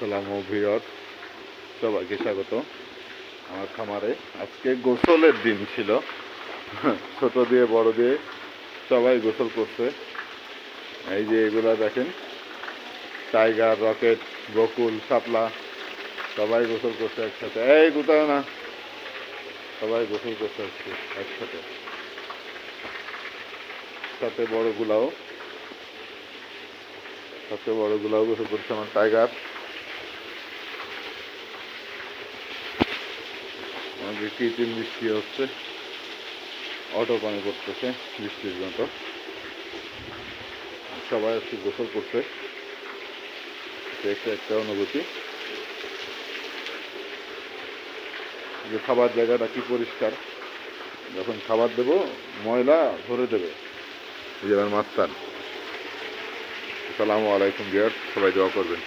আসসালামু ভিউয়ার, সবাইকে স্বাগত আমার খামারে। আজকে গোসলের দিন ছিল। ছোট দিয়ে বড় দিয়ে সবাই গোসল করছে। এই যে এগুলা দেখেন, টাইগার, রকেট, বকুল, শাপলা সবাই গোসল করছে একসাথে। এই গুতায় না, সবাই গোসল করছে আজকে একসাথে। সাথে বড়গুলাও গোসল করছে। আমার টাইগার, আমাদের কৃত্রিম বৃষ্টি হচ্ছে, অটো পানি করতেছে বৃষ্টির মতো। সবাই আজকে গোসল করছে, একটা অনুভূতি যে খাবার জায়গাটা কি পরিষ্কার। যখন খাবার দেবো ময়লা ভরে দেবে। এই যে আমার মাস্তান। আসসালামু আলাইকুম ভিউয়ার্স, সবাই দোয়া করবেন।